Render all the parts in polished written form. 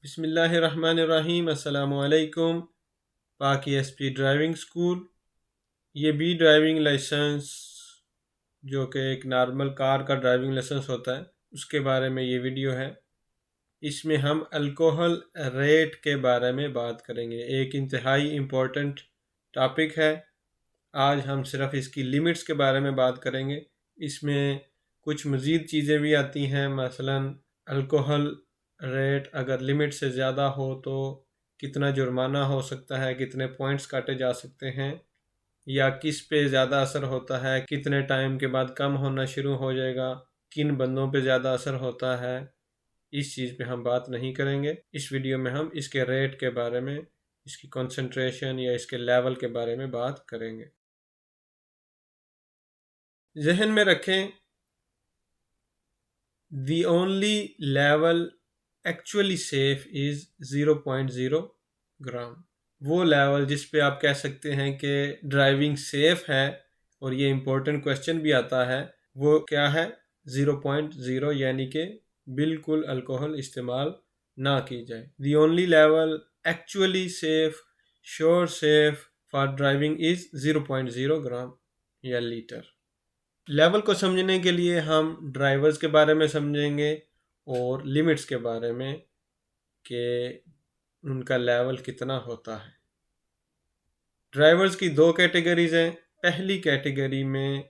बिस्मिल्लाहिर्रहमानिर्रहीम। अस्सलामुअलैकुम। पाक एसपी ड्राइविंग स्कूल। ये बी ड्राइविंग लाइसेंस जो कि एक नॉर्मल कार का ड्राइविंग लाइसेंस होता है उसके बारे में ये वीडियो है। इसमें हम अल्कोहल रेट के बारे में बात करेंगे। एक इंतहाई इम्पोर्टेंट टॉपिक है। आज हम सिर्फ इसकी लिमिट्स के बारे में बात करेंगे। इसमें कुछ मज़ीद चीज़ें भी आती हैं, मसलन अल्कोहल रेट अगर लिमिट से ज़्यादा हो तो कितना जुर्माना हो सकता है, कितने पॉइंट्स काटे जा सकते हैं, या किस पे ज़्यादा असर होता है, कितने टाइम के बाद कम होना शुरू हो जाएगा, किन बंदों पे ज़्यादा असर होता है। इस चीज़ पे हम बात नहीं करेंगे। इस वीडियो में हम इसके रेट के बारे में, इसकी कंसंट्रेशन या इसके लेवल के बारे में बात करेंगे। जहन में रखें, the only level actually safe is 0.0 ग्राम। वो लेवल जिस पे आप कह सकते हैं कि ड्राइविंग सेफ है, और ये इम्पोर्टेंट क्वेश्चन भी आता है, वो क्या है? 0.0, यानी कि बिल्कुल अल्कोहल इस्तेमाल ना की जाए। the only level actually safe, sure safe for driving is 0.0 ग्राम या लीटर। लेवल को समझने के लिए हम ड्राइवर्स के बारे में समझेंगे और लिमिट्स के बारे में कि उनका लेवल कितना होता है। ड्राइवर्स की दो कैटेगरीज हैं। पहली कैटेगरी में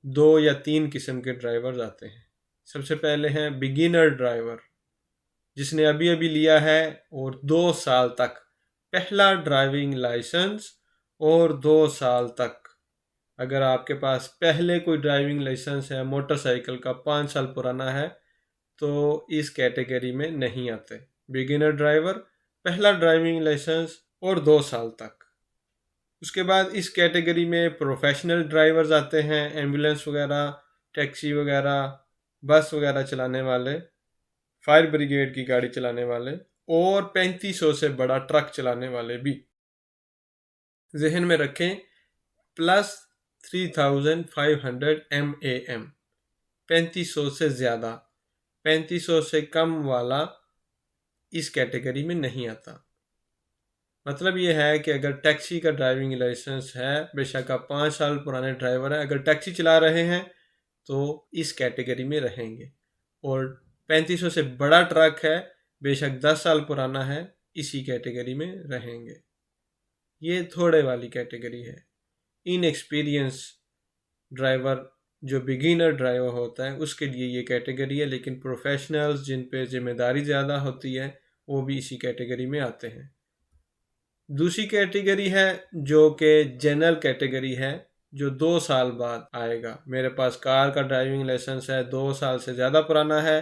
2 या 3 किस्म के ड्राइवर्स आते हैं। सबसे पहले हैं बिगिनर ड्राइवर, जिसने अभी अभी लिया है और 2 साल तक पहला ड्राइविंग लाइसेंस, और 2 साल तक अगर आपके पास पहले कोई ड्राइविंग लाइसेंस है मोटरसाइकिल का 5 साल पुराना है तो इस कैटेगरी में नहीं आते। बिगिनर ड्राइवर, पहला ड्राइविंग लाइसेंस और 2 साल तक। उसके बाद इस कैटेगरी में प्रोफेशनल ड्राइवर्स आते हैं, एम्बुलेंस वगैरह, टैक्सी वगैरह, बस वगैरह चलाने वाले, फायर ब्रिगेड की गाड़ी चलाने वाले, और 3500 से बड़ा ट्रक चलाने वाले भी। जहन में रखें, प्लस 3500 MAM, 3500 से ज़्यादा। 3500 से कम वाला इस कैटेगरी में नहीं आता। मतलब ये है कि अगर टैक्सी का ड्राइविंग लाइसेंस है, बेशक आप 5 साल पुराने ड्राइवर हैं, अगर टैक्सी चला रहे हैं तो इस कैटेगरी में रहेंगे। और 3500 से बड़ा ट्रक है, बेशक 10 साल पुराना है, इसी कैटेगरी में रहेंगे। ये थोड़े वाली कैटेगरी है। इनएक्सपीरियंस ड्राइवर, जो बिगिनर ड्राइवर होता है, उसके लिए ये कैटेगरी है। लेकिन प्रोफेशनल्स जिन पे जिम्मेदारी ज़्यादा होती है वो भी इसी कैटेगरी में आते हैं। दूसरी कैटेगरी है जो कि जनरल कैटेगरी है, जो 2 साल बाद आएगा। मेरे पास कार का ड्राइविंग लाइसेंस है, 2 साल से ज़्यादा पुराना है,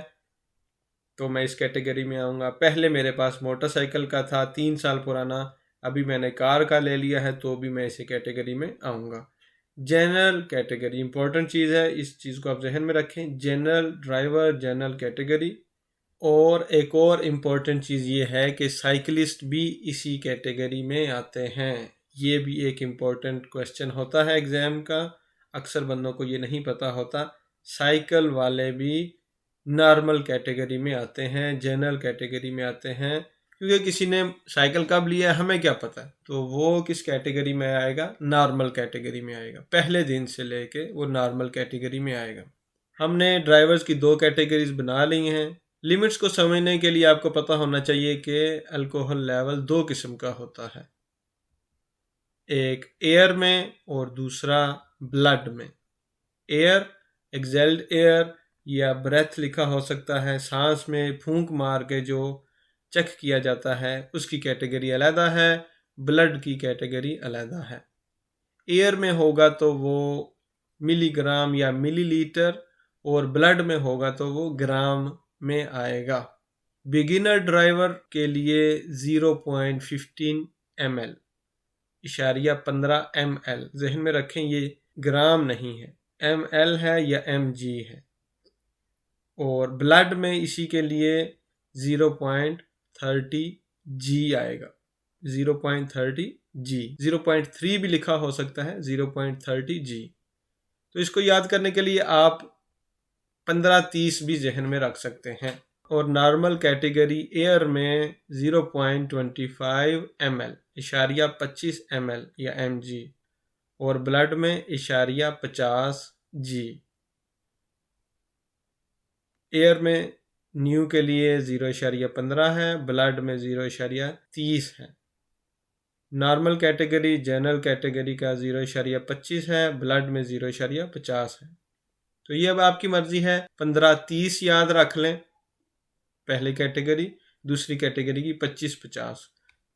तो मैं इस कैटेगरी में आऊँगा। पहले मेरे पास मोटरसाइकिल का था 3 साल पुराना, अभी मैंने कार का ले लिया है, तो भी मैं इसी कैटेगरी में आऊँगा। जनरल कैटेगरी इंपॉर्टेंट चीज़ है, इस चीज़ को आप जहन में रखें। General driver, general category. और एक और इम्पोर्टेंट चीज़ ये है कि साइकिलिस्ट भी इसी कैटेगरी में आते हैं। ये भी एक इम्पोर्टेंट क्वेश्चन होता है एग्ज़ाम का, अक्सर बंदों को ये नहीं पता होता। साइकिल वाले भी नॉर्मल कैटेगरी में आते हैं, जनरल कैटेगरी में आते हैं, क्योंकि किसी ने साइकिल कब लिया है हमें क्या पता है, तो वो किस कैटेगरी में आएगा? नॉर्मल कैटेगरी में आएगा। पहले दिन से लेके वो नॉर्मल कैटेगरी में आएगा। हमने ड्राइवर्स की 2 कैटेगरीज बना ली हैं। लिमिट्स को समझने के लिए आपको पता होना चाहिए कि अल्कोहल लेवल 2 किस्म का होता है, एक एयर में और दूसरा ब्लड में। एयर, एक्सेल्ड एयर या ब्रेथ लिखा हो सकता है, सांस में फूंक मार के जो चेक किया जाता है उसकी कैटेगरी अलग है, ब्लड की कैटेगरी अलग है। एयर में होगा तो वो मिलीग्राम या मिलीलीटर, और ब्लड में होगा तो वो ग्राम में आएगा। बिगिनर ड्राइवर के लिए 0.15 ml, इशारिया 15 ml। जहन में रखें, ये ग्राम नहीं है, ml है या mg है। और ब्लड में इसी के लिए 0.30 g आएगा, 0.30 g। 0.3 भी लिखा हो सकता है, 0.30 g। तो इसको याद करने के लिए आप 15-30 भी जहन में रख सकते हैं। और नॉर्मल कैटेगरी एयर में 0.25 ml इशारिया 25 ml या mg और ब्लड में इशारिया 50 g। एयर में न्यू के लिए 0.15 है, ब्लड में 0.30 है। नॉर्मल कैटेगरी जनरल कैटेगरी का 0.25 है, ब्लड में 0.50 है। तो ये अब आपकी मर्जी है, 15-30 याद रख लें पहली कैटेगरी, दूसरी कैटेगरी की 25-50।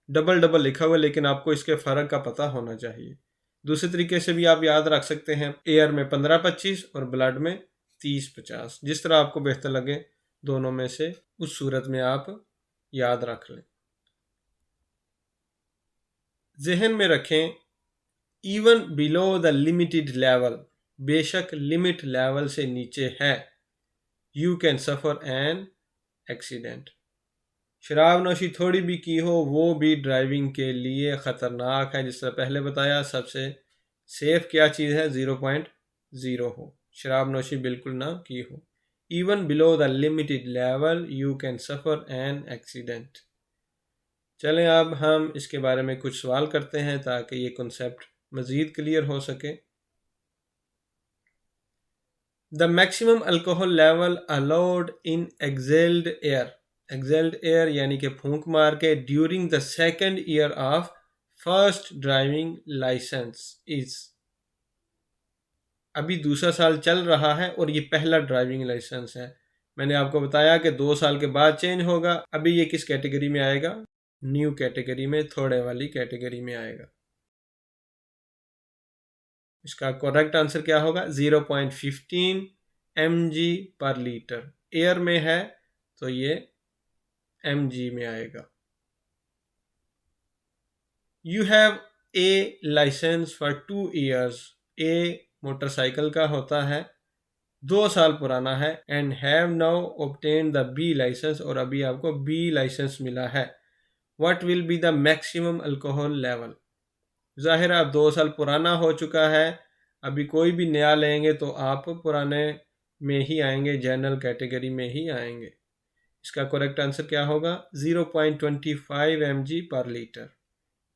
डबल डबल लिखा हुआ, लेकिन आपको इसके फ़र्क का पता होना चाहिए। दूसरे तरीके से भी आप याद रख सकते हैं, एयर में 15-25 और ब्लड में 30-50। जिस तरह आपको बेहतर लगे दोनों में से उस सूरत में आप याद रख लें। जहन में रखें, even below the limited level, बेशक लिमिट लेवल से नीचे है, you can suffer an accident. शराब नोशी थोड़ी भी की हो वो भी ड्राइविंग के लिए ख़तरनाक है। जिस तरह पहले बताया, सबसे सेफ क्या चीज़ है, 0.0 हो, शराब नोशी बिल्कुल ना की हो। Even below the limited level you can suffer an accident. चलें अब हम इसके बारे में कुछ सवाल करते हैं ताकि ये कॉन्सेप्ट मज़ीद क्लियर हो सके। The maximum alcohol level allowed in exhaled air, exhaled air यानी कि फूंक मार के, during the second year of first driving licence is. अभी दूसरा साल चल रहा है और ये पहला ड्राइविंग लाइसेंस है। मैंने आपको बताया कि 2 साल के बाद चेंज होगा। अभी ये किस कैटेगरी में आएगा, न्यू कैटेगरी में, थोड़े वाली कैटेगरी में आएगा। इसका करेक्ट आंसर क्या होगा, 0.15 mg पर लीटर। एयर में है तो ये mg में आएगा। You have a licence for 2 years। A motorcycle का होता है, 2 साल पुराना है। And have now obtain the B licence, और अभी आपको बी लाइसेंस मिला है। What will be the maximum alcohol level. जाहिर है अब 2 साल पुराना हो चुका है, अभी कोई भी नया लेंगे तो आप पुराने में ही आएंगे, जनरल कैटेगरी में ही आएंगे। इसका करेक्ट आंसर क्या होगा, 0.25 mg पर लीटर।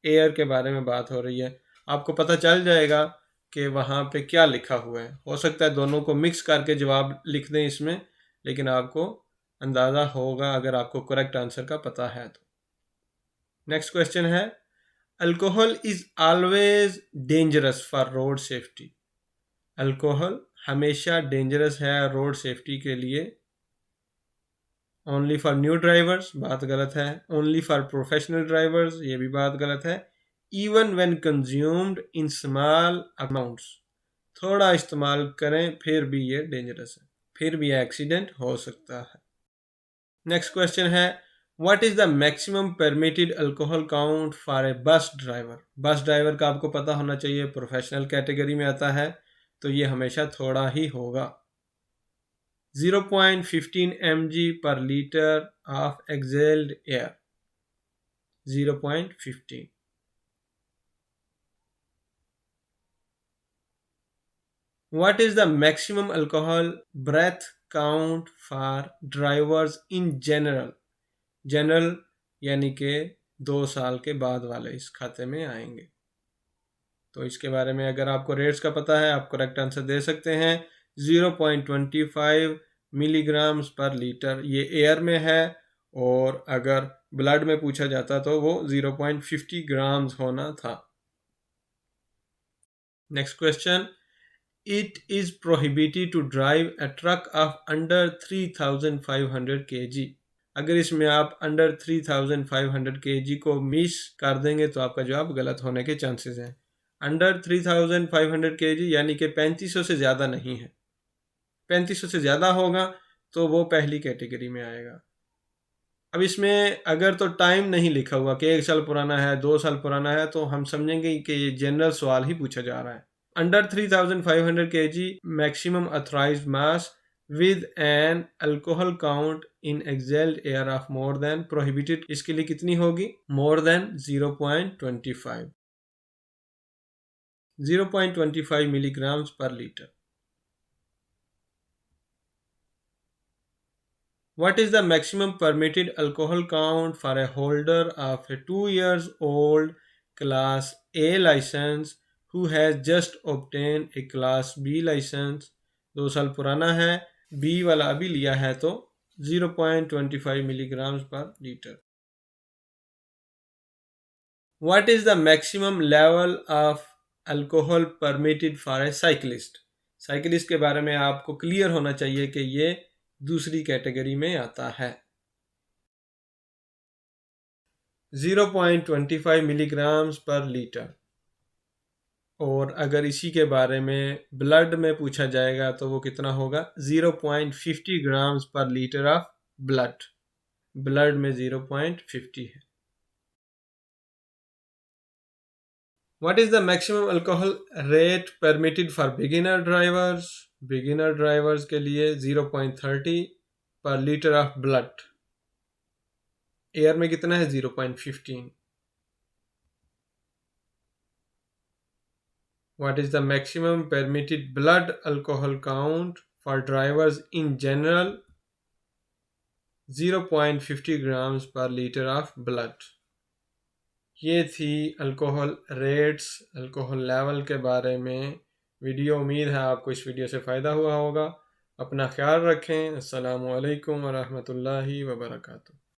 एयर के बारे में बात हो रही है, आपको पता चल जाएगा कि वहाँ पे क्या लिखा हुआ है। हो सकता है दोनों को मिक्स करके जवाब लिख दें इसमें, लेकिन आपको अंदाज़ा होगा अगर आपको करेक्ट आंसर का पता है तो। नेक्स्ट क्वेश्चन है, alcohol is always dangerous for road safety. Alcohol हमेशा डेंजरस है रोड सेफ्टी के लिए। ओनली फॉर न्यू ड्राइवर्स, बात गलत है। ओनली फॉर प्रोफेशनल ड्राइवर्स, ये भी बात गलत है। Even when consumed in small amounts, थोड़ा इस्तेमाल करें फिर भी ये डेंजरस है, फिर भी एक्सीडेंट हो सकता है। नेक्स्ट क्वेश्चन है, what is the maximum permitted alcohol count for a bus driver. Bus driver का आपको पता होना चाहिए, प्रोफेशनल कैटेगरी में आता है तो ये हमेशा थोड़ा ही होगा। 0.15 mg पर litre of excelled air, 0.15। What is the maximum alcohol breath count for drivers in general? General यानी कि 2 साल के बाद वाले इस खाते में आएंगे। तो इसके बारे में अगर आपको रेट्स का पता है आप करेक्ट आंसर दे सकते हैं। 0.25 मिलीग्राम्स पर लीटर ये एयर में है, और अगर ब्लड में पूछा जाता तो वो 0.50 ग्राम्स होना था। Next question, It is prohibited to drive a truck of under 3500 kg। अगर इसमें आप अंडर 3500 kg को मिस कर देंगे तो आपका जवाब गलत होने के चांसेस हैं। अंडर 3500 kg यानी कि 3500 से ज़्यादा नहीं है। 3500 से ज़्यादा होगा तो वो पहली कैटेगरी में आएगा। अब इसमें अगर तो टाइम नहीं लिखा हुआ कि 1 साल पुराना है, 2 साल पुराना है, तो हम समझेंगे कि ये जनरल सवाल ही पूछा जा रहा है। Under 3500 kg maximum authorised mass with an alcohol count in exhaled air of more than prohibited, इसके लिए कितनी होगी, मोर देन 0.25 0.25 मिलीग्राम्स पर litre. What is the maximum permitted alcohol count for a holder of a 2 years old class A license who has just obtained a class B license? 2 साल पुराना है, B वाला अभी लिया है तो 0.25 मिलीग्राम पर litre. What is the maximum level of alcohol permitted for a cyclist? Cyclist के बारे में आपको क्लियर होना चाहिए कि ये दूसरी कैटेगरी में आता है. 0.25 मिलीग्राम्स पर लीटर. और अगर इसी के बारे में ब्लड में पूछा जाएगा तो वो कितना होगा? 0.50 ग्राम्स पर लीटर ऑफ ब्लड. ब्लड में 0.50 है. What is the maximum alcohol rate permitted for beginner drivers? Beginner drivers के लिए 0.30 per liter of blood. Air में कितना है? 0.15. What is the maximum permitted blood alcohol count for drivers in general? 0.50 grams per liter of blood. ये थी alcohol rates, alcohol level के बारे में वीडियो. उम्मीद है आपको इस वीडियो से फ़ायदा हुआ होगा. अपना ख्याल रखें. अस्सलामु अलैकुम व रहमतुल्लाहि व बरकातुहू.